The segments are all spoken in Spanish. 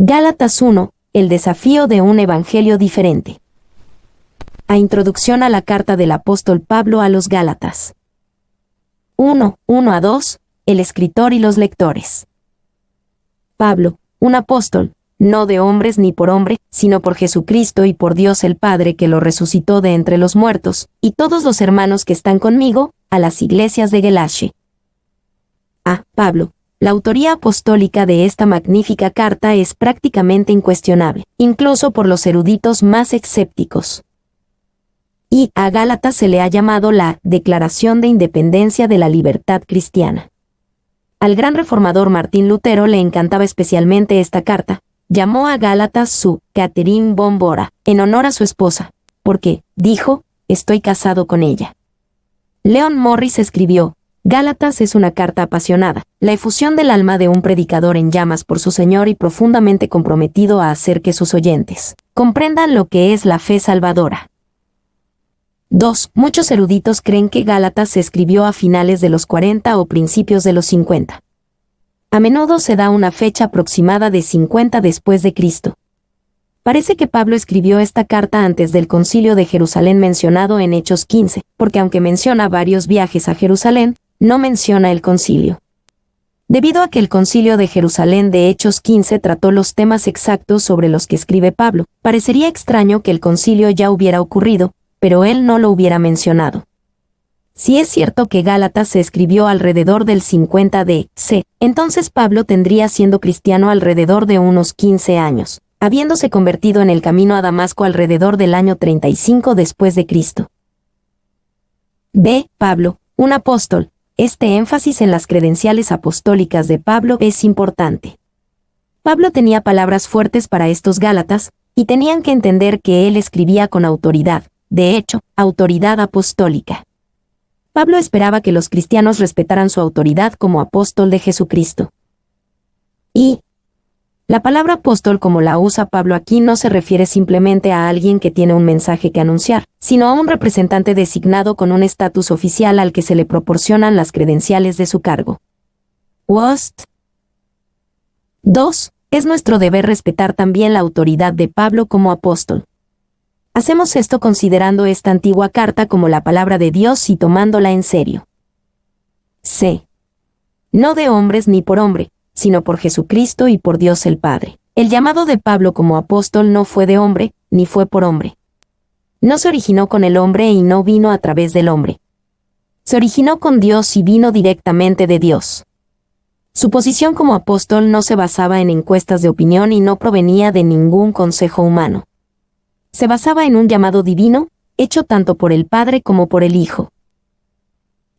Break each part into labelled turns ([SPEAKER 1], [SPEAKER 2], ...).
[SPEAKER 1] Gálatas 1. El desafío de un evangelio diferente. A introducción a la carta del apóstol Pablo a los Gálatas. 1:1-2. El escritor y los lectores. Pablo, un apóstol, no de hombres ni por hombre, sino por Jesucristo y por Dios el Padre que lo resucitó de entre los muertos, y todos los hermanos que están conmigo, a las iglesias de Galacia. Pablo. La autoría apostólica de esta magnífica carta es prácticamente incuestionable, incluso por los eruditos más escépticos. Y a Gálatas se le ha llamado la Declaración de Independencia de la Libertad Cristiana. Al gran reformador Martín Lutero le encantaba especialmente esta carta. Llamó a Gálatas su Catherine von Bora, en honor a su esposa, porque, dijo, estoy casado con ella. Leon Morris escribió, Gálatas es una carta apasionada, la efusión del alma de un predicador en llamas por su Señor y profundamente comprometido a hacer que sus oyentes comprendan lo que es la fe salvadora. 2. Muchos eruditos creen que Gálatas se escribió a finales de los 40 o principios de los 50. A menudo se da una fecha aproximada de 50 después de Cristo. Parece que Pablo escribió esta carta antes del concilio de Jerusalén mencionado en Hechos 15, porque aunque menciona varios viajes a Jerusalén, no menciona el concilio. Debido a que el concilio de Jerusalén de Hechos 15 trató los temas exactos sobre los que escribe Pablo, parecería extraño que el concilio ya hubiera ocurrido, pero él no lo hubiera mencionado. Si es cierto que Gálatas se escribió alrededor del 50 d.C., entonces Pablo tendría siendo cristiano alrededor de unos 15 años, habiéndose convertido en el camino a Damasco alrededor del año 35 después de Cristo. Pablo, un apóstol. Este énfasis en las credenciales apostólicas de Pablo es importante. Pablo tenía palabras fuertes para estos Gálatas, y tenían que entender que él escribía con autoridad, de hecho, autoridad apostólica. Pablo esperaba que los cristianos respetaran su autoridad como apóstol de Jesucristo. Y la palabra apóstol como la usa Pablo aquí no se refiere simplemente a alguien que tiene un mensaje que anunciar, sino a un representante designado con un estatus oficial al que se le proporcionan las credenciales de su cargo. 2. Es nuestro deber respetar también la autoridad de Pablo como apóstol. Hacemos esto considerando esta antigua carta como la palabra de Dios y tomándola en serio. No de hombres ni por hombre, sino por Jesucristo y por Dios el Padre. El llamado de Pablo como apóstol no fue de hombre, ni fue por hombre. No se originó con el hombre y no vino a través del hombre. Se originó con Dios y vino directamente de Dios. Su posición como apóstol no se basaba en encuestas de opinión y no provenía de ningún consejo humano. Se basaba en un llamado divino, hecho tanto por el Padre como por el Hijo.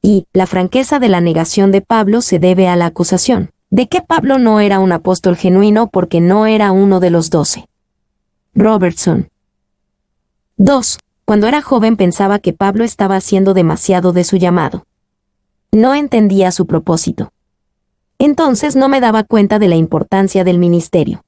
[SPEAKER 1] Y la franqueza de la negación de Pablo se debe a la acusación de que Pablo no era un apóstol genuino porque no era uno de los 12. Robertson. 2. Cuando era joven pensaba que Pablo estaba haciendo demasiado de su llamado. No entendía su propósito. Entonces no me daba cuenta de la importancia del ministerio.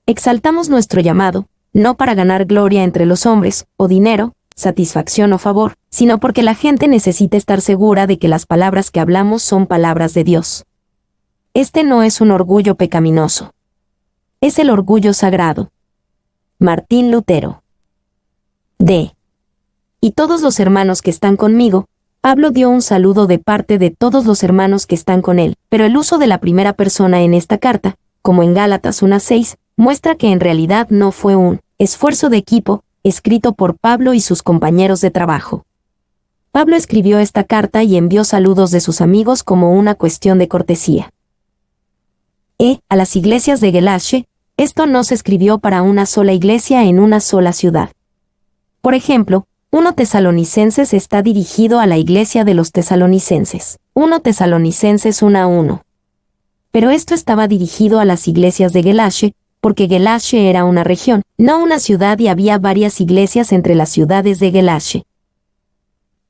[SPEAKER 1] Exaltamos nuestro llamado, no para ganar gloria entre los hombres, o dinero, satisfacción o favor, sino porque la gente necesita estar segura de que las palabras que hablamos son palabras de Dios. Este no es un orgullo pecaminoso. Es el orgullo sagrado. Martín Lutero. Y todos los hermanos que están conmigo, Pablo dio un saludo de parte de todos los hermanos que están con él, pero el uso de la primera persona en esta carta, como en Gálatas 1:6, muestra que en realidad no fue un esfuerzo de equipo, escrito por Pablo y sus compañeros de trabajo. Pablo escribió esta carta y envió saludos de sus amigos como una cuestión de cortesía. A las iglesias de Galacia, esto no se escribió para una sola iglesia en una sola ciudad. Por ejemplo, 1 Tesalonicenses está dirigido a la iglesia de los tesalonicenses. 1 Tesalonicenses 1:1. Pero esto estaba dirigido a las iglesias de Galacia, porque Galacia era una región, no una ciudad y había varias iglesias entre las ciudades de Galacia.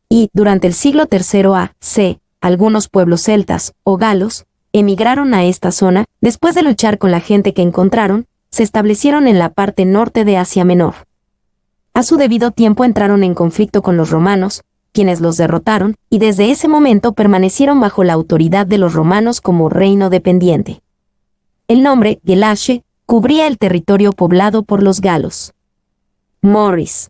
[SPEAKER 1] Y, durante el siglo III a.C., algunos pueblos celtas, o galos, emigraron a esta zona, después de luchar con la gente que encontraron, se establecieron en la parte norte de Asia Menor. A su debido tiempo entraron en conflicto con los romanos, quienes los derrotaron, y desde ese momento permanecieron bajo la autoridad de los romanos como reino dependiente. El nombre, Galacia, cubría el territorio poblado por los galos. Morris.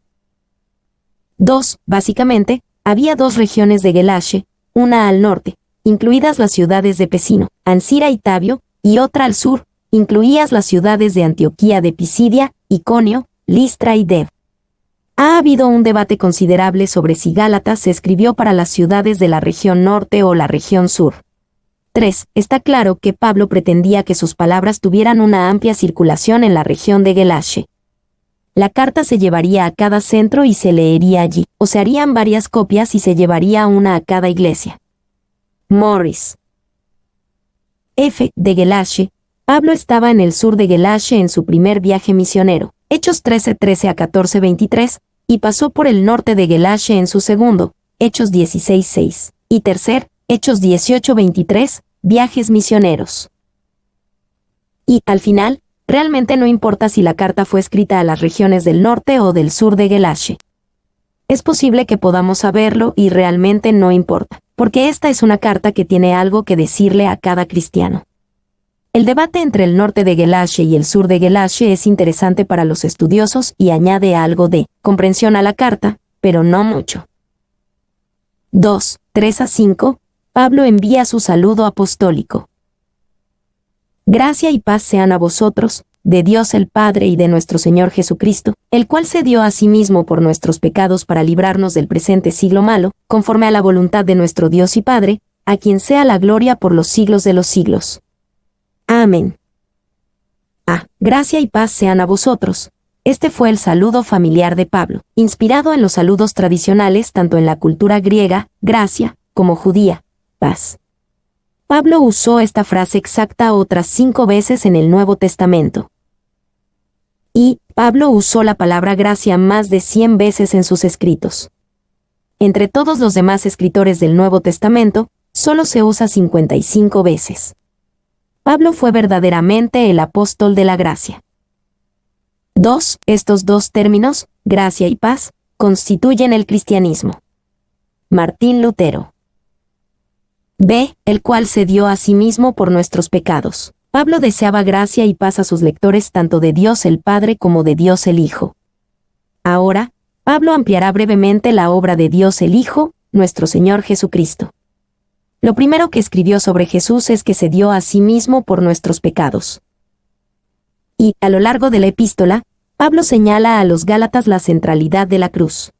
[SPEAKER 1] 2. Básicamente, había dos regiones de Galacia, una al norte, incluidas las ciudades de Pesino, Ancira y Tabio, y otra al sur, incluías las ciudades de Antioquía de Pisidia, Iconio, Listra y Deb. Ha habido un debate considerable sobre si Gálatas se escribió para las ciudades de la región norte o la región sur. 3. Está claro que Pablo pretendía que sus palabras tuvieran una amplia circulación en la región de Galacia. La carta se llevaría a cada centro y se leería allí, o se harían varias copias y se llevaría una a cada iglesia. Morris. F. de Galacia. Pablo estaba en el sur de Galacia en su primer viaje misionero, Hechos 13:13 a 14:23, y pasó por el norte de Galacia en su segundo, Hechos 16:6, y tercer, Hechos 18:23, viajes misioneros. Y, al final, realmente no importa si la carta fue escrita a las regiones del norte o del sur de Galacia. Es posible que podamos saberlo y realmente no importa, porque esta es una carta que tiene algo que decirle a cada cristiano. El debate entre el norte de Galacia y el sur de Galacia es interesante para los estudiosos y añade algo de comprensión a la carta, pero no mucho. 2, 3 a 5, Pablo envía su saludo apostólico. Gracia y paz sean a vosotros, de Dios el Padre y de nuestro Señor Jesucristo, el cual se dio a sí mismo por nuestros pecados para librarnos del presente siglo malo, conforme a la voluntad de nuestro Dios y Padre, a quien sea la gloria por los siglos de los siglos. Amén. Gracia y paz sean a vosotros. Este fue el saludo familiar de Pablo, inspirado en los saludos tradicionales tanto en la cultura griega, gracia, como judía, paz. Pablo usó esta frase exacta otras 5 veces en el Nuevo Testamento. Y Pablo usó la palabra gracia más de 100 veces en sus escritos. Entre todos los demás escritores del Nuevo Testamento, solo se usa 55 veces. Pablo fue verdaderamente el apóstol de la gracia. 2. Estos dos términos, gracia y paz, constituyen el cristianismo. Martín Lutero. B. El cual se dio a sí mismo por nuestros pecados. Pablo deseaba gracia y paz a sus lectores tanto de Dios el Padre como de Dios el Hijo. Ahora, Pablo ampliará brevemente la obra de Dios el Hijo, nuestro Señor Jesucristo. Lo primero que escribió sobre Jesús es que se dio a sí mismo por nuestros pecados. Y, a lo largo de la epístola, Pablo señala a los Gálatas la centralidad de la cruz.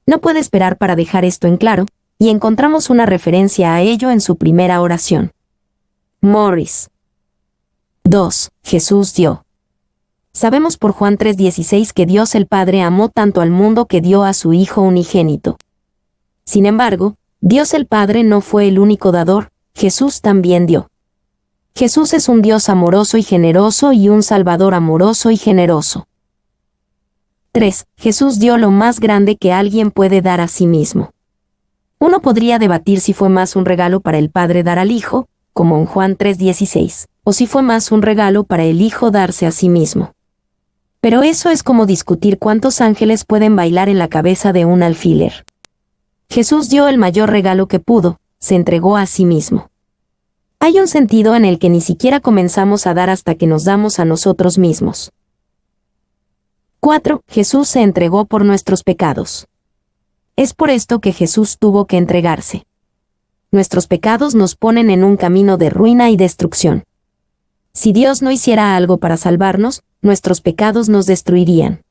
[SPEAKER 1] No puede esperar para dejar esto en claro, y encontramos una referencia a ello en su primera oración. Morris. 2. Jesús dio. Sabemos por Juan 3:16 que Dios el Padre amó tanto al mundo que dio a su Hijo unigénito. Sin embargo, Dios el Padre no fue el único dador, Jesús también dio. Jesús es un Dios amoroso y generoso y un Salvador amoroso y generoso. 3. Jesús dio lo más grande que alguien puede dar a sí mismo. Uno podría debatir si fue más un regalo para el Padre dar al Hijo, como en Juan 3:16, o si fue más un regalo para el Hijo darse a sí mismo. Pero eso es como discutir cuántos ángeles pueden bailar en la cabeza de un alfiler. Jesús dio el mayor regalo que pudo, se entregó a sí mismo. Hay un sentido en el que ni siquiera comenzamos a dar hasta que nos damos a nosotros mismos. 4. Jesús se entregó por nuestros pecados. Es por esto que Jesús tuvo que entregarse. Nuestros pecados nos ponen en un camino de ruina y destrucción. Si Dios no hiciera algo para salvarnos, nuestros pecados nos destruirían.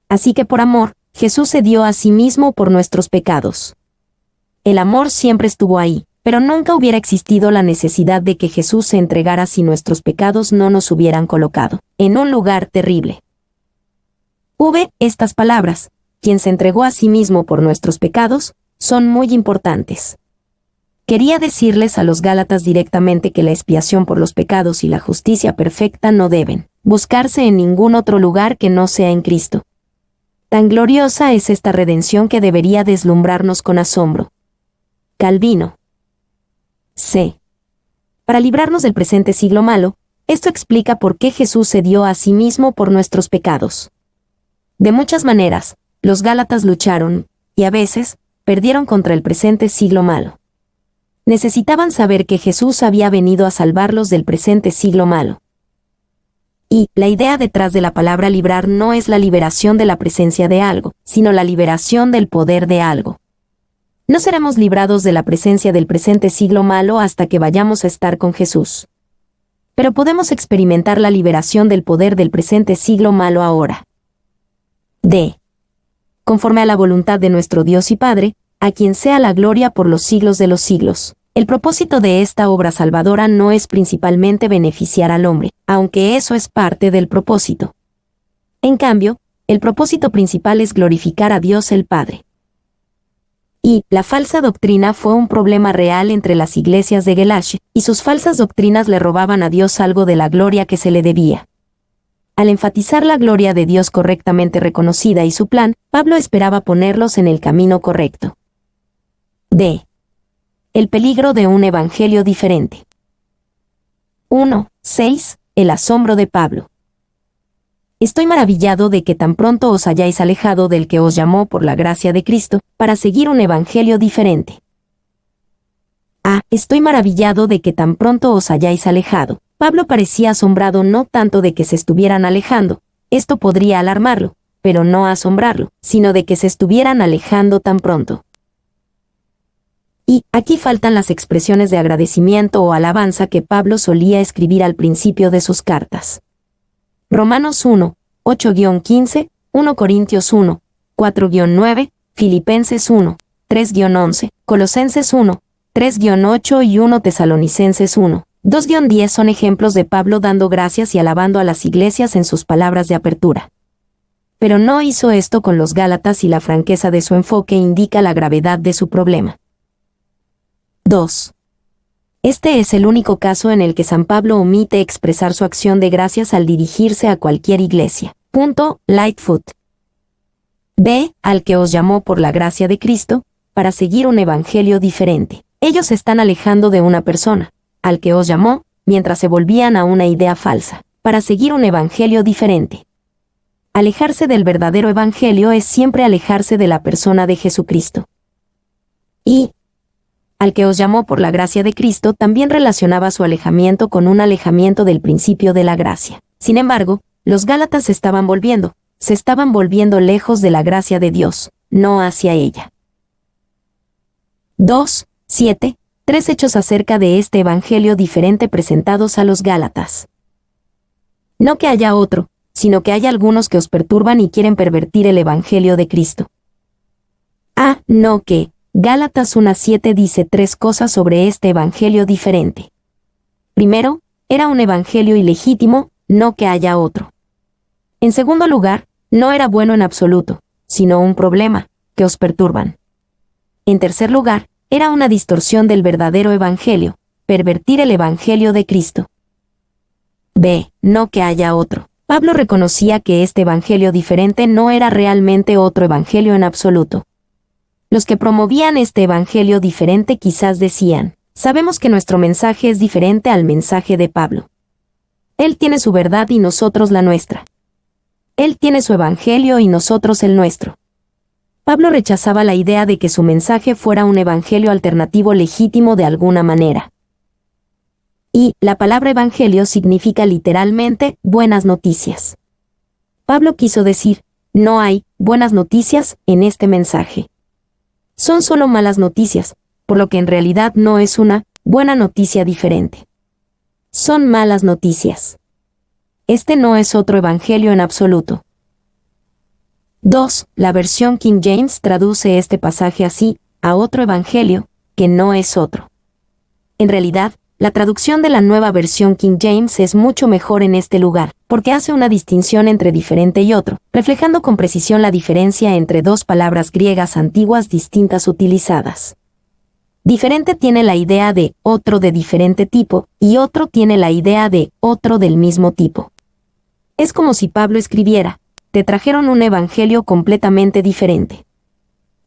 [SPEAKER 1] Así que por amor, Jesús se dio a sí mismo por nuestros pecados. El amor siempre estuvo ahí, pero nunca hubiera existido la necesidad de que Jesús se entregara si nuestros pecados no nos hubieran colocado en un lugar terrible. Estas palabras, quien se entregó a sí mismo por nuestros pecados, son muy importantes. Quería decirles a los Gálatas directamente que la expiación por los pecados y la justicia perfecta no deben buscarse en ningún otro lugar que no sea en Cristo. Tan gloriosa es esta redención que debería deslumbrarnos con asombro. Calvino. C. Para librarnos del presente siglo malo, esto explica por qué Jesús se dio a sí mismo por nuestros pecados. De muchas maneras, los Gálatas lucharon, y a veces, perdieron contra el presente siglo malo. Necesitaban saber que Jesús había venido a salvarlos del presente siglo malo. Y la idea detrás de la palabra librar no es la liberación de la presencia de algo, sino la liberación del poder de algo. No seremos librados de la presencia del presente siglo malo hasta que vayamos a estar con Jesús. Pero podemos experimentar la liberación del poder del presente siglo malo ahora. D. Conforme a la voluntad de nuestro Dios y Padre, a quien sea la gloria por los siglos de los siglos. El propósito de esta obra salvadora no es principalmente beneficiar al hombre, aunque eso es parte del propósito. En cambio, el propósito principal es glorificar a Dios el Padre. Y la falsa doctrina fue un problema real entre las iglesias de Galacia, y sus falsas doctrinas le robaban a Dios algo de la gloria que se le debía. Al enfatizar la gloria de Dios correctamente reconocida y su plan, Pablo esperaba ponerlos en el camino correcto. D. El peligro de un evangelio diferente. 1:6. El asombro de Pablo. Estoy maravillado de que tan pronto os hayáis alejado del que os llamó por la gracia de Cristo, para seguir un evangelio diferente. Estoy maravillado de que tan pronto os hayáis alejado. Pablo parecía asombrado no tanto de que se estuvieran alejando, esto podría alarmarlo, pero no asombrarlo, sino de que se estuvieran alejando tan pronto. Y aquí faltan las expresiones de agradecimiento o alabanza que Pablo solía escribir al principio de sus cartas. Romanos 1, 8-15, 1 Corintios 1, 4-9, Filipenses 1, 3-11, Colosenses 1, 3-8 y 1 Tesalonicenses 1, 2-10 son ejemplos de Pablo dando gracias y alabando a las iglesias en sus palabras de apertura. Pero no hizo esto con los Gálatas y la franqueza de su enfoque indica la gravedad de su problema. 2. Este es el único caso en el que San Pablo omite expresar su acción de gracias al dirigirse a cualquier iglesia. Lightfoot. B. Al que os llamó por la gracia de Cristo, para seguir un evangelio diferente. Ellos se están alejando de una persona, al que os llamó, mientras se volvían a una idea falsa, para seguir un evangelio diferente. Alejarse del verdadero evangelio es siempre alejarse de la persona de Jesucristo. Y al que os llamó por la gracia de Cristo también relacionaba su alejamiento con un alejamiento del principio de la gracia. Sin embargo, los Gálatas se estaban volviendo lejos de la gracia de Dios, no hacia ella. 2:7. 3 hechos acerca de este evangelio diferente presentados a los Gálatas. No que haya otro, sino que hay algunos que os perturban y quieren pervertir el evangelio de Cristo. No que Gálatas 1:7 dice 3 cosas sobre este evangelio diferente. Primero, era un evangelio ilegítimo, no que haya otro. En segundo lugar, no era bueno en absoluto, sino un problema, que os perturban. En tercer lugar, era una distorsión del verdadero evangelio, pervertir el evangelio de Cristo. B. No que haya otro. Pablo reconocía que este evangelio diferente no era realmente otro evangelio en absoluto. Los que promovían este evangelio diferente quizás decían, sabemos que nuestro mensaje es diferente al mensaje de Pablo. Él tiene su verdad y nosotros la nuestra. Él tiene su evangelio y nosotros el nuestro. Pablo rechazaba la idea de que su mensaje fuera un evangelio alternativo legítimo de alguna manera. Y la palabra evangelio significa literalmente buenas noticias. Pablo quiso decir, no hay buenas noticias en este mensaje. Son solo malas noticias, por lo que en realidad no es una buena noticia diferente. Son malas noticias. Este no es otro evangelio en absoluto. 2. La versión King James traduce este pasaje así, a otro evangelio, que no es otro. En realidad, la traducción de la nueva versión King James es mucho mejor en este lugar, porque hace una distinción entre diferente y otro, reflejando con precisión la diferencia entre dos palabras griegas antiguas distintas utilizadas. Diferente tiene la idea de otro de diferente tipo, y otro tiene la idea de otro del mismo tipo. Es como si Pablo escribiera, te trajeron un evangelio completamente diferente.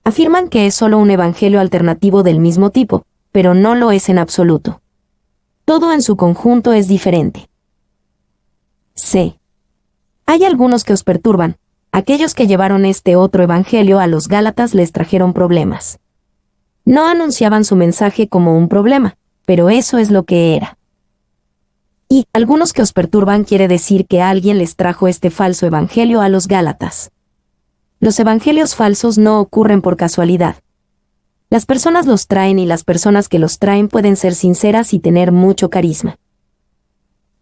[SPEAKER 1] Afirman que es solo un evangelio alternativo del mismo tipo, pero no lo es en absoluto. Todo en su conjunto es diferente. C. Hay algunos que os perturban. Aquellos que llevaron este otro evangelio a los Gálatas les trajeron problemas. No anunciaban su mensaje como un problema, pero eso es lo que era. Y algunos que os perturban quiere decir que alguien les trajo este falso evangelio a los Gálatas. Los evangelios falsos no ocurren por casualidad. Las personas los traen y las personas que los traen pueden ser sinceras y tener mucho carisma.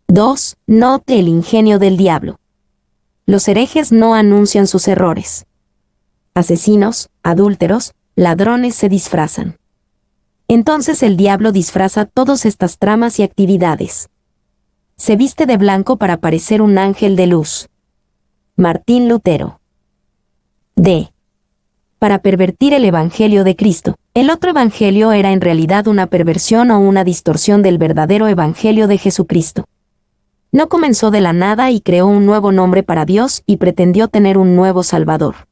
[SPEAKER 1] 2. Note el ingenio del diablo. Los herejes no anuncian sus errores. Asesinos, adúlteros, ladrones se disfrazan. Entonces el diablo disfraza todas estas tramas y actividades. Se viste de blanco para parecer un ángel de luz. Martín Lutero. D. Para pervertir el Evangelio de Cristo. El otro Evangelio era en realidad una perversión o una distorsión del verdadero Evangelio de Jesucristo. No comenzó de la nada y creó un nuevo nombre para Dios y pretendió tener un nuevo Salvador.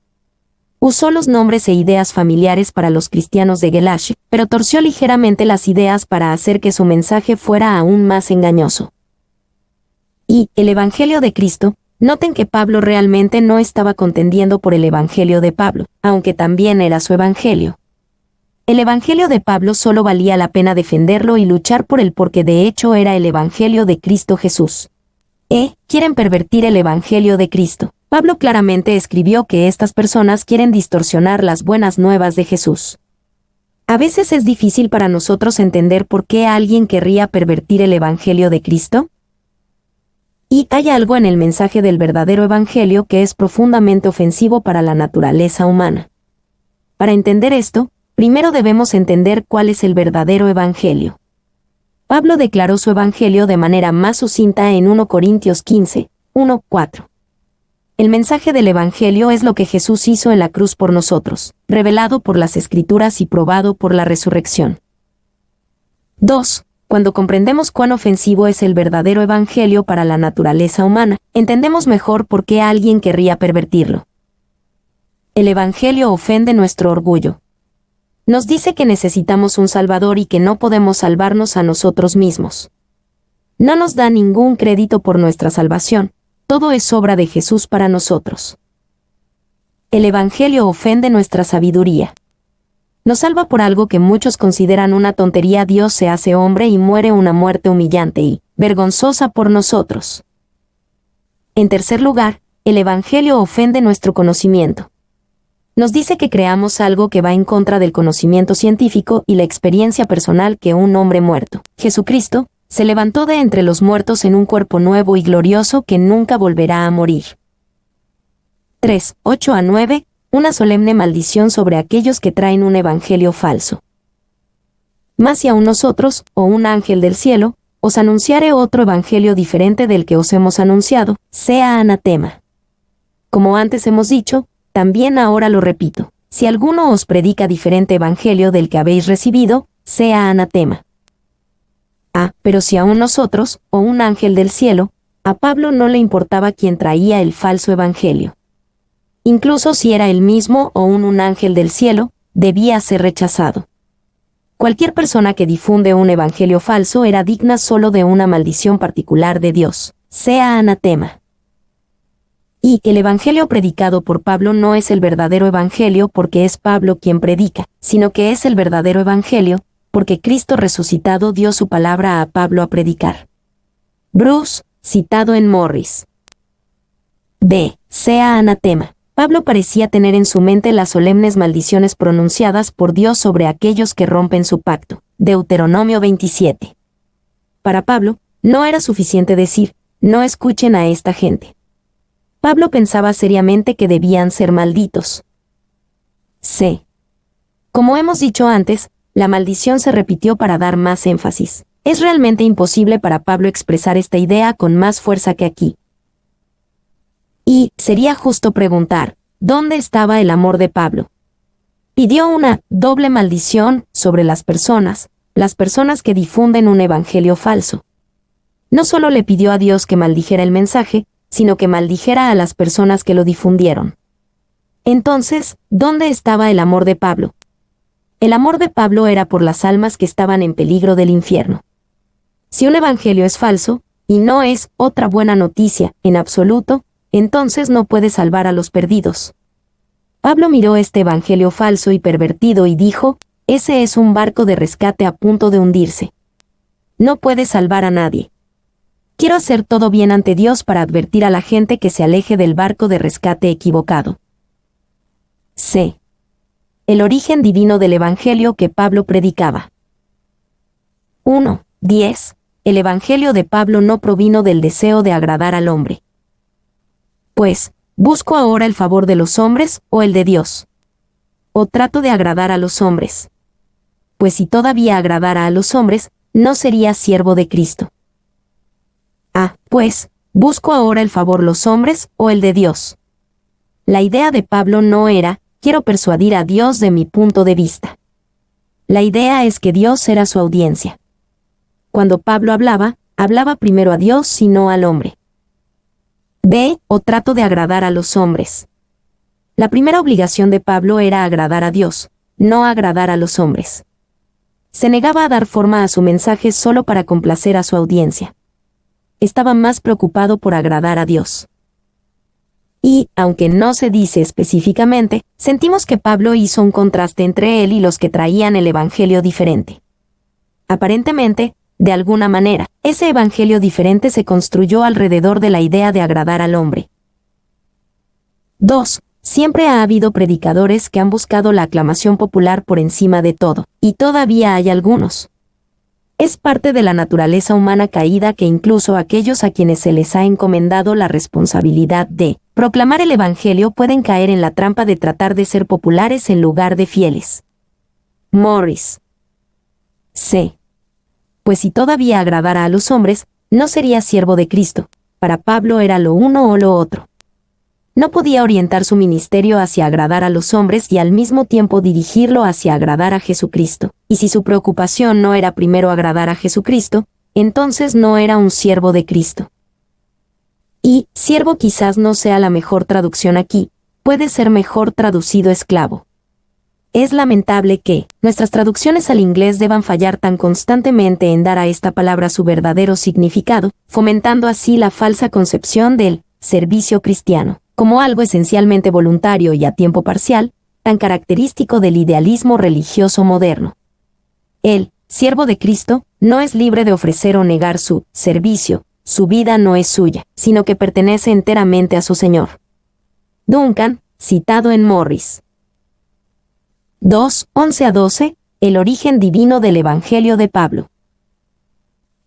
[SPEAKER 1] Usó los nombres e ideas familiares para los cristianos de Galacia, pero torció ligeramente las ideas para hacer que su mensaje fuera aún más engañoso. Y el Evangelio de Cristo, noten que Pablo realmente no estaba contendiendo por el Evangelio de Pablo, aunque también era su Evangelio. El Evangelio de Pablo solo valía la pena defenderlo y luchar por él porque de hecho era el Evangelio de Cristo Jesús. Quieren pervertir el Evangelio de Cristo. Pablo claramente escribió que estas personas quieren distorsionar las buenas nuevas de Jesús. A veces es difícil para nosotros entender por qué alguien querría pervertir el Evangelio de Cristo. Y hay algo en el mensaje del verdadero Evangelio que es profundamente ofensivo para la naturaleza humana. Para entender esto, primero debemos entender cuál es el verdadero Evangelio. Pablo declaró su Evangelio de manera más sucinta en 1 Corintios 15, 1-4. El mensaje del Evangelio es lo que Jesús hizo en la cruz por nosotros, revelado por las Escrituras y probado por la resurrección. 2. Cuando comprendemos cuán ofensivo es el verdadero Evangelio para la naturaleza humana, entendemos mejor por qué alguien querría pervertirlo. El Evangelio ofende nuestro orgullo. Nos dice que necesitamos un Salvador y que no podemos salvarnos a nosotros mismos. No nos da ningún crédito por nuestra salvación, todo es obra de Jesús para nosotros. El Evangelio ofende nuestra sabiduría. Nos salva por algo que muchos consideran una tontería. Dios se hace hombre y muere una muerte humillante y vergonzosa por nosotros. En tercer lugar, el Evangelio ofende nuestro conocimiento. Nos dice que creamos algo que va en contra del conocimiento científico y la experiencia personal que un hombre muerto, Jesucristo, se levantó de entre los muertos en un cuerpo nuevo y glorioso que nunca volverá a morir. 3, 8-9. Una solemne maldición sobre aquellos que traen un evangelio falso. Mas si aun nosotros, o un ángel del cielo, os anunciare otro evangelio diferente del que os hemos anunciado, sea anatema. Como antes hemos dicho, también ahora lo repito, si alguno os predica diferente evangelio del que habéis recibido, sea anatema. Pero si aun nosotros, o un ángel del cielo, a Pablo no le importaba quién traía el falso evangelio. Incluso si era él mismo o un ángel del cielo, debía ser rechazado. Cualquier persona que difunde un evangelio falso era digna solo de una maldición particular de Dios, sea anatema. Y el evangelio predicado por Pablo no es el verdadero evangelio porque es Pablo quien predica, sino que es el verdadero evangelio, porque Cristo resucitado dio su palabra a Pablo a predicar. Bruce, citado en Morris. B. Sea anatema. Pablo parecía tener en su mente las solemnes maldiciones pronunciadas por Dios sobre aquellos que rompen su pacto. Deuteronomio 27. Para Pablo, no era suficiente decir, no escuchen a esta gente. Pablo pensaba seriamente que debían ser malditos. C. Como hemos dicho antes, la maldición se repitió para dar más énfasis. Es realmente imposible para Pablo expresar esta idea con más fuerza que aquí. Y sería justo preguntar, ¿dónde estaba el amor de Pablo? Pidió una doble maldición sobre las personas que difunden un evangelio falso. No solo le pidió a Dios que maldijera el mensaje, sino que maldijera a las personas que lo difundieron. Entonces, ¿dónde estaba el amor de Pablo? El amor de Pablo era por las almas que estaban en peligro del infierno. Si un evangelio es falso, y no es otra buena noticia en absoluto, entonces no puede salvar a los perdidos. Pablo miró este evangelio falso y pervertido y dijo, ese es un barco de rescate a punto de hundirse. No puede salvar a nadie. Quiero hacer todo bien ante Dios para advertir a la gente que se aleje del barco de rescate equivocado. C. El origen divino del Evangelio que Pablo predicaba. 1.10. El Evangelio de Pablo no provino del deseo de agradar al hombre. Pues, ¿busco ahora el favor de los hombres o el de Dios? ¿O trato de agradar a los hombres? Pues si todavía agradara a los hombres, no sería siervo de Cristo. Pues, ¿busco ahora el favor los hombres o el de Dios? La idea de Pablo no era, quiero persuadir a Dios de mi punto de vista. La idea es que Dios era su audiencia. Cuando Pablo hablaba primero a Dios y no al hombre. B. O trato de agradar a los hombres. La primera obligación de Pablo era agradar a Dios, no agradar a los hombres. Se negaba a dar forma a su mensaje solo para complacer a su audiencia. Estaba más preocupado por agradar a Dios. Y, aunque no se dice específicamente, sentimos que Pablo hizo un contraste entre él y los que traían el evangelio diferente. Aparentemente, de alguna manera, ese evangelio diferente se construyó alrededor de la idea de agradar al hombre. 2. Siempre ha habido predicadores que han buscado la aclamación popular por encima de todo, y todavía hay algunos. Es parte de la naturaleza humana caída que incluso aquellos a quienes se les ha encomendado la responsabilidad de proclamar el Evangelio pueden caer en la trampa de tratar de ser populares en lugar de fieles. Morris. C. Pues si todavía agradara a los hombres, no sería siervo de Cristo. Para Pablo era lo uno o lo otro. No podía orientar su ministerio hacia agradar a los hombres y al mismo tiempo dirigirlo hacia agradar a Jesucristo. Y si su preocupación no era primero agradar a Jesucristo, entonces no era un siervo de Cristo. Y, siervo quizás no sea la mejor traducción aquí, puede ser mejor traducido esclavo. Es lamentable que nuestras traducciones al inglés deban fallar tan constantemente en dar a esta palabra su verdadero significado, fomentando así la falsa concepción del servicio cristiano como algo esencialmente voluntario y a tiempo parcial, tan característico del idealismo religioso moderno. El siervo de Cristo no es libre de ofrecer o negar su servicio, su vida no es suya, sino que pertenece enteramente a su Señor. Duncan, citado en Morris. 2:11-12, el origen divino del Evangelio de Pablo.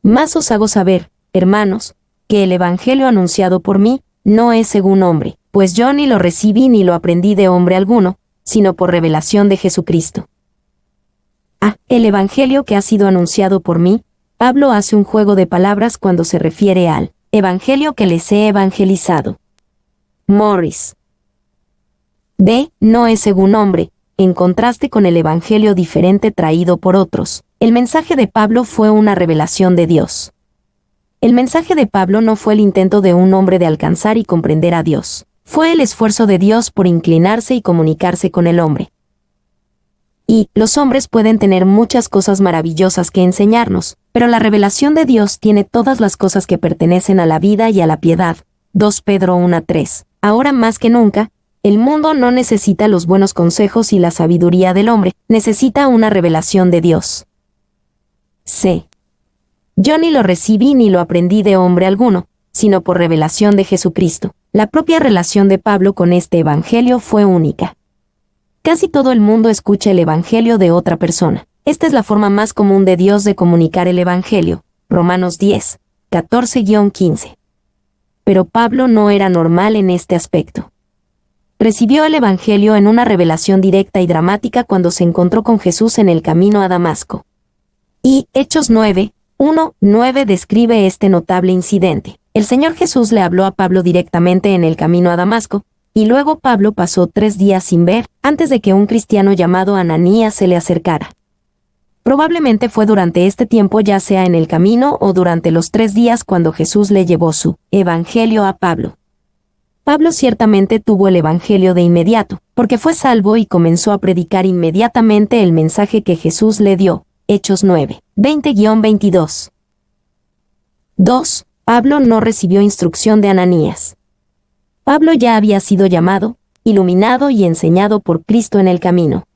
[SPEAKER 1] Más os hago saber, hermanos, que el Evangelio anunciado por mí no es según hombre, pues yo ni lo recibí ni lo aprendí de hombre alguno, sino por revelación de Jesucristo. El Evangelio que ha sido anunciado por mí, Pablo hace un juego de palabras cuando se refiere al Evangelio que les he evangelizado. Morris. B. No es según hombre, en contraste con el Evangelio diferente traído por otros. El mensaje de Pablo fue una revelación de Dios. El mensaje de Pablo no fue el intento de un hombre de alcanzar y comprender a Dios. Fue el esfuerzo de Dios por inclinarse y comunicarse con el hombre. Y los hombres pueden tener muchas cosas maravillosas que enseñarnos, pero la revelación de Dios tiene todas las cosas que pertenecen a la vida y a la piedad. 2 Pedro 1:3. Ahora más que nunca, el mundo no necesita los buenos consejos y la sabiduría del hombre, necesita una revelación de Dios. C. Yo ni lo recibí ni lo aprendí de hombre alguno, sino por revelación de Jesucristo. La propia relación de Pablo con este Evangelio fue única. Casi todo el mundo escucha el Evangelio de otra persona. Esta es la forma más común de Dios de comunicar el Evangelio. Romanos 10, 14-15. Pero Pablo no era normal en este aspecto. Recibió el Evangelio en una revelación directa y dramática cuando se encontró con Jesús en el camino a Damasco. Y Hechos 9:1-9 describe este notable incidente. El Señor Jesús le habló a Pablo directamente en el camino a Damasco, y luego Pablo pasó 3 días sin ver, antes de que un cristiano llamado Ananías se le acercara. Probablemente fue durante este tiempo, ya sea en el camino o durante los 3 días cuando Jesús le llevó su Evangelio a Pablo. Pablo ciertamente tuvo el Evangelio de inmediato, porque fue salvo y comenzó a predicar inmediatamente el mensaje que Jesús le dio. Hechos 9:20-22. 2. Pablo no recibió instrucción de Ananías. Pablo ya había sido llamado, iluminado y enseñado por Cristo en el camino.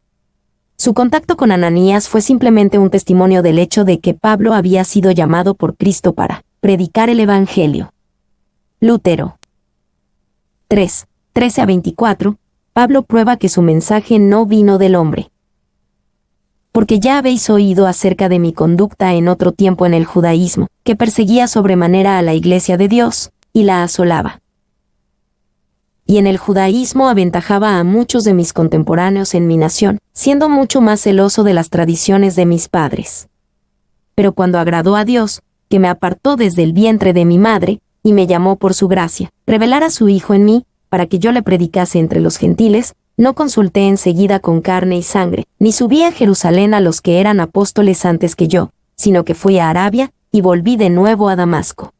[SPEAKER 1] Su contacto con Ananías fue simplemente un testimonio del hecho de que Pablo había sido llamado por Cristo para predicar el Evangelio. Lutero. 3. 13 a 24. Pablo prueba que su mensaje no vino del hombre. Porque ya habéis oído acerca de mi conducta en otro tiempo en el judaísmo, que perseguía sobremanera a la iglesia de Dios, y la asolaba. Y en el judaísmo aventajaba a muchos de mis contemporáneos en mi nación, siendo mucho más celoso de las tradiciones de mis padres. Pero cuando agradó a Dios, que me apartó desde el vientre de mi madre, y me llamó por su gracia, revelar a su Hijo en mí, para que yo le predicase entre los gentiles, no consulté enseguida con carne y sangre, ni subí a Jerusalén a los que eran apóstoles antes que yo, sino que fui a Arabia, y volví de nuevo a Damasco.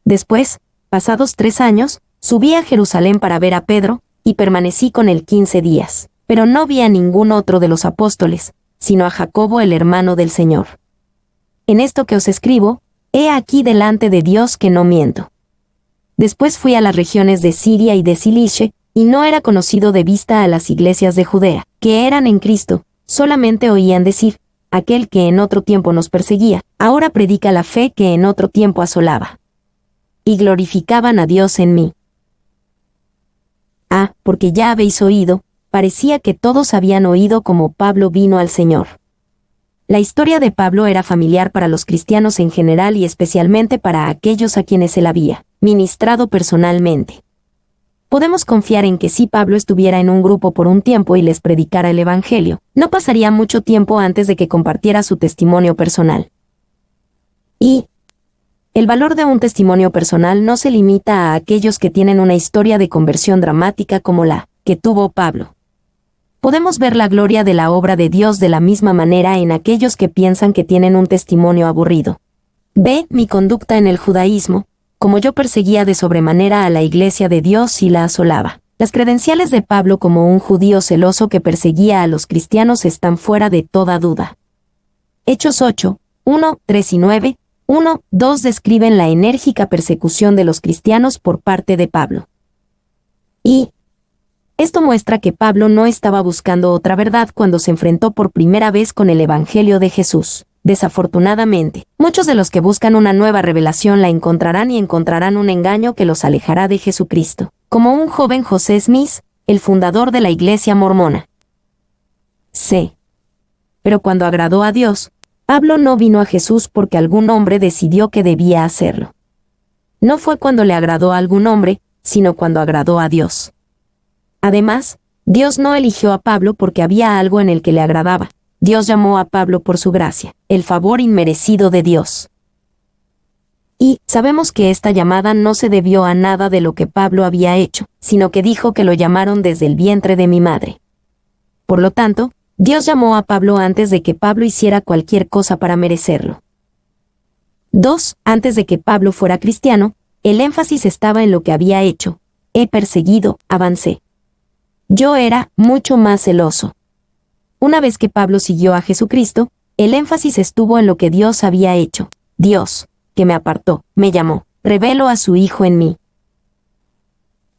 [SPEAKER 1] Después, pasados 3 años, subí a Jerusalén para ver a Pedro, y permanecí con él 15 días, pero no vi a ningún otro de los apóstoles, sino a Jacobo el hermano del Señor. En esto que os escribo, he aquí delante de Dios que no miento. Después fui a las regiones de Siria y de Cilicia, y no era conocido de vista a las iglesias de Judea, que eran en Cristo, solamente oían decir, aquel que en otro tiempo nos perseguía, ahora predica la fe que en otro tiempo asolaba. Y glorificaban a Dios en mí. Porque ya habéis oído, parecía que todos habían oído como Pablo vino al Señor. La historia de Pablo era familiar para los cristianos en general y especialmente para aquellos a quienes él había ministrado personalmente. Podemos confiar en que si Pablo estuviera en un grupo por un tiempo y les predicara el Evangelio, no pasaría mucho tiempo antes de que compartiera su testimonio personal. Y el valor de un testimonio personal no se limita a aquellos que tienen una historia de conversión dramática como la que tuvo Pablo. Podemos ver la gloria de la obra de Dios de la misma manera en aquellos que piensan que tienen un testimonio aburrido. Ve mi conducta en el judaísmo, como yo perseguía de sobremanera a la iglesia de Dios y la asolaba. Las credenciales de Pablo como un judío celoso que perseguía a los cristianos están fuera de toda duda. Hechos 8, 1, 3 y 9, 1, 2 describen la enérgica persecución de los cristianos por parte de Pablo. Y esto muestra que Pablo no estaba buscando otra verdad cuando se enfrentó por primera vez con el Evangelio de Jesús. Desafortunadamente, muchos de los que buscan una nueva revelación la encontrarán y encontrarán un engaño que los alejará de Jesucristo, como un joven José Smith, el fundador de la Iglesia mormona. C. Pero cuando agradó a Dios, Pablo no vino a Jesús porque algún hombre decidió que debía hacerlo. No fue cuando le agradó a algún hombre, sino cuando agradó a Dios. Además, Dios no eligió a Pablo porque había algo en el que le agradaba. Dios llamó a Pablo por su gracia, el favor inmerecido de Dios. Y sabemos que esta llamada no se debió a nada de lo que Pablo había hecho, sino que dijo que lo llamaron desde el vientre de mi madre. Por lo tanto, Dios llamó a Pablo antes de que Pablo hiciera cualquier cosa para merecerlo. 2. Antes de que Pablo fuera cristiano, el énfasis estaba en lo que había hecho. He perseguido, avancé. Yo era mucho más celoso. Una vez que Pablo siguió a Jesucristo, el énfasis estuvo en lo que Dios había hecho. Dios, que me apartó, me llamó, reveló a su Hijo en mí.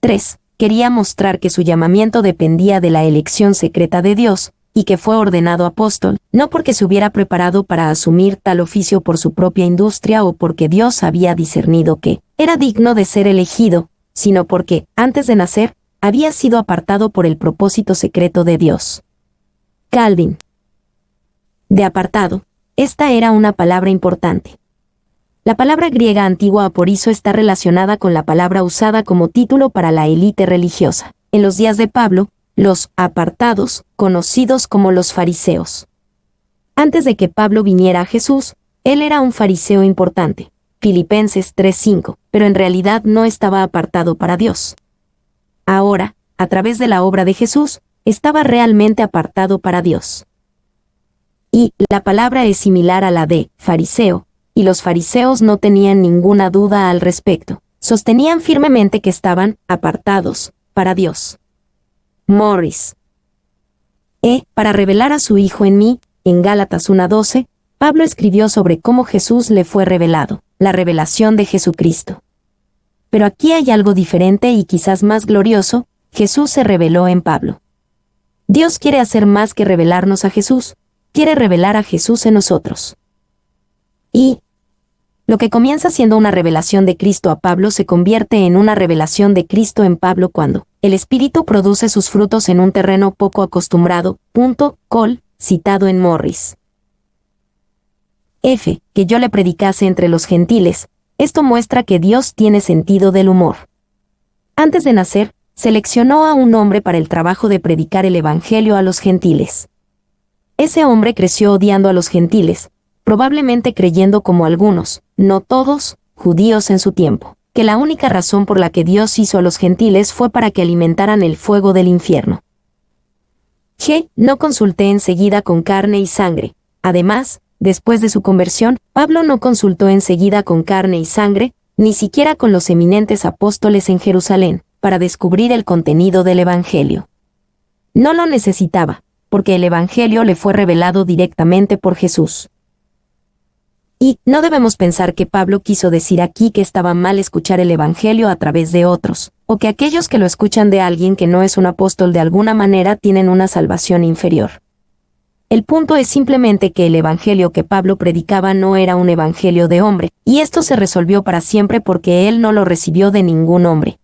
[SPEAKER 1] 3. Quería mostrar que su llamamiento dependía de la elección secreta de Dios, y que fue ordenado apóstol, no porque se hubiera preparado para asumir tal oficio por su propia industria o porque Dios había discernido que era digno de ser elegido, sino porque, antes de nacer, había sido apartado por el propósito secreto de Dios. Calvin. De apartado, esta era una palabra importante. La palabra griega antigua aporizo está relacionada con la palabra usada como título para la élite religiosa. En los días de Pablo, los apartados, conocidos como los fariseos. Antes de que Pablo viniera a Jesús, él era un fariseo importante, Filipenses 3:5, pero en realidad no estaba apartado para Dios. Ahora, a través de la obra de Jesús, estaba realmente apartado para Dios. Y la palabra es similar a la de fariseo, y los fariseos no tenían ninguna duda al respecto. Sostenían firmemente que estaban apartados para Dios. Morris. Para revelar a su Hijo en mí, en Gálatas 1:12, Pablo escribió sobre cómo Jesús le fue revelado, la revelación de Jesucristo. Pero aquí hay algo diferente y quizás más glorioso: Jesús se reveló en Pablo. Dios quiere hacer más que revelarnos a Jesús, quiere revelar a Jesús en nosotros. Y Lo que comienza siendo una revelación de Cristo a Pablo se convierte en una revelación de Cristo en Pablo cuando el Espíritu produce sus frutos en un terreno poco acostumbrado. Col, citado en Morris. F. Que yo le predicase entre los gentiles. Esto muestra que Dios tiene sentido del humor. Antes de nacer, seleccionó a un hombre para el trabajo de predicar el Evangelio a los gentiles. Ese hombre creció odiando a los gentiles, probablemente creyendo como algunos, no todos, judíos en su tiempo, que la única razón por la que Dios hizo a los gentiles fue para que alimentaran el fuego del infierno. G. No consulté enseguida con carne y sangre. Además, después de su conversión, Pablo no consultó enseguida con carne y sangre, ni siquiera con los eminentes apóstoles en Jerusalén, para descubrir el contenido del Evangelio. No lo necesitaba, porque el Evangelio le fue revelado directamente por Jesús. Y no debemos pensar que Pablo quiso decir aquí que estaba mal escuchar el Evangelio a través de otros, o que aquellos que lo escuchan de alguien que no es un apóstol de alguna manera tienen una salvación inferior. El punto es simplemente que el Evangelio que Pablo predicaba no era un Evangelio de hombre, y esto se resolvió para siempre porque él no lo recibió de ningún hombre.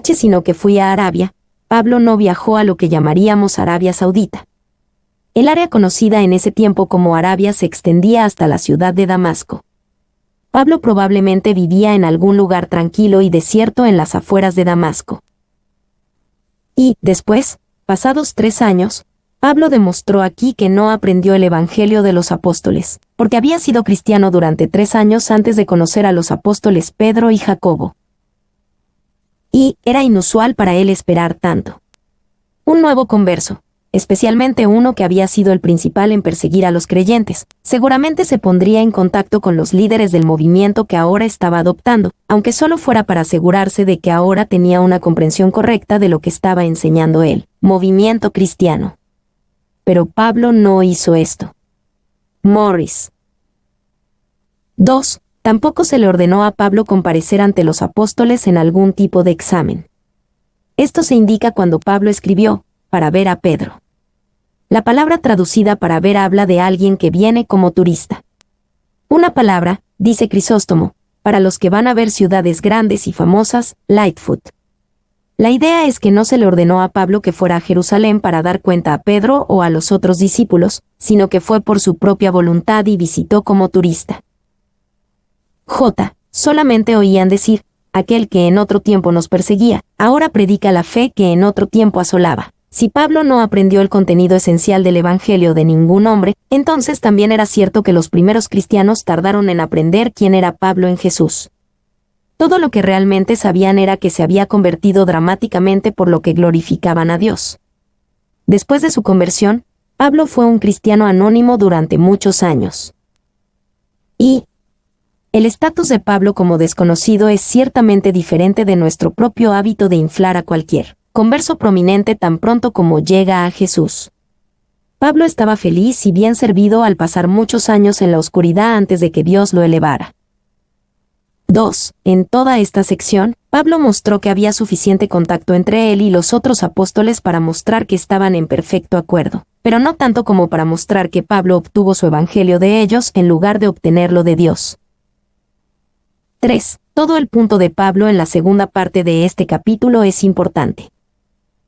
[SPEAKER 1] Sino que fui a Arabia, Pablo no viajó a lo que llamaríamos Arabia Saudita. El área conocida en ese tiempo como Arabia se extendía hasta la ciudad de Damasco. Pablo probablemente vivía en algún lugar tranquilo y desierto en las afueras de Damasco. Y, después, pasados 3 años, Pablo demostró aquí que no aprendió el Evangelio de los apóstoles, porque había sido cristiano durante 3 años antes de conocer a los apóstoles Pedro y Jacobo. Y era inusual para él esperar tanto. Un nuevo converso, especialmente uno que había sido el principal en perseguir a los creyentes, seguramente se pondría en contacto con los líderes del movimiento que ahora estaba adoptando, aunque solo fuera para asegurarse de que ahora tenía una comprensión correcta de lo que estaba enseñando él, movimiento cristiano. Pero Pablo no hizo esto. Morris. 2. Tampoco se le ordenó a Pablo comparecer ante los apóstoles en algún tipo de examen. Esto se indica cuando Pablo escribió, para ver a Pedro. La palabra traducida para ver habla de alguien que viene como turista. Una palabra, dice Crisóstomo, para los que van a ver ciudades grandes y famosas, Lightfoot. La idea es que no se le ordenó a Pablo que fuera a Jerusalén para dar cuenta a Pedro o a los otros discípulos, sino que fue por su propia voluntad y visitó como turista. Solamente oían decir, aquel que en otro tiempo nos perseguía, ahora predica la fe que en otro tiempo asolaba. Si Pablo no aprendió el contenido esencial del Evangelio de ningún hombre, entonces también era cierto que los primeros cristianos tardaron en aprender quién era Pablo en Jesús. Todo lo que realmente sabían era que se había convertido dramáticamente por lo que glorificaban a Dios. Después de su conversión, Pablo fue un cristiano anónimo durante muchos años. Y el estatus de Pablo como desconocido es ciertamente diferente de nuestro propio hábito de inflar a cualquier converso prominente tan pronto como llega a Jesús. Pablo estaba feliz y bien servido al pasar muchos años en la oscuridad antes de que Dios lo elevara. 2. En toda esta sección, Pablo mostró que había suficiente contacto entre él y los otros apóstoles para mostrar que estaban en perfecto acuerdo, pero no tanto como para mostrar que Pablo obtuvo su evangelio de ellos en lugar de obtenerlo de Dios. 3. Todo el punto de Pablo en la segunda parte de este capítulo es importante.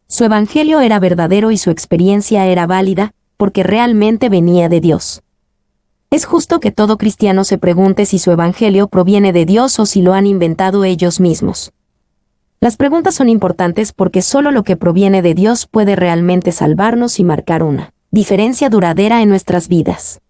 [SPEAKER 1] Su evangelio era verdadero y su experiencia era válida, porque realmente venía de Dios. Es justo que todo cristiano se pregunte si su evangelio proviene de Dios o si lo han inventado ellos mismos. Las preguntas son importantes porque solo lo que proviene de Dios puede realmente salvarnos y marcar una diferencia duradera en nuestras vidas.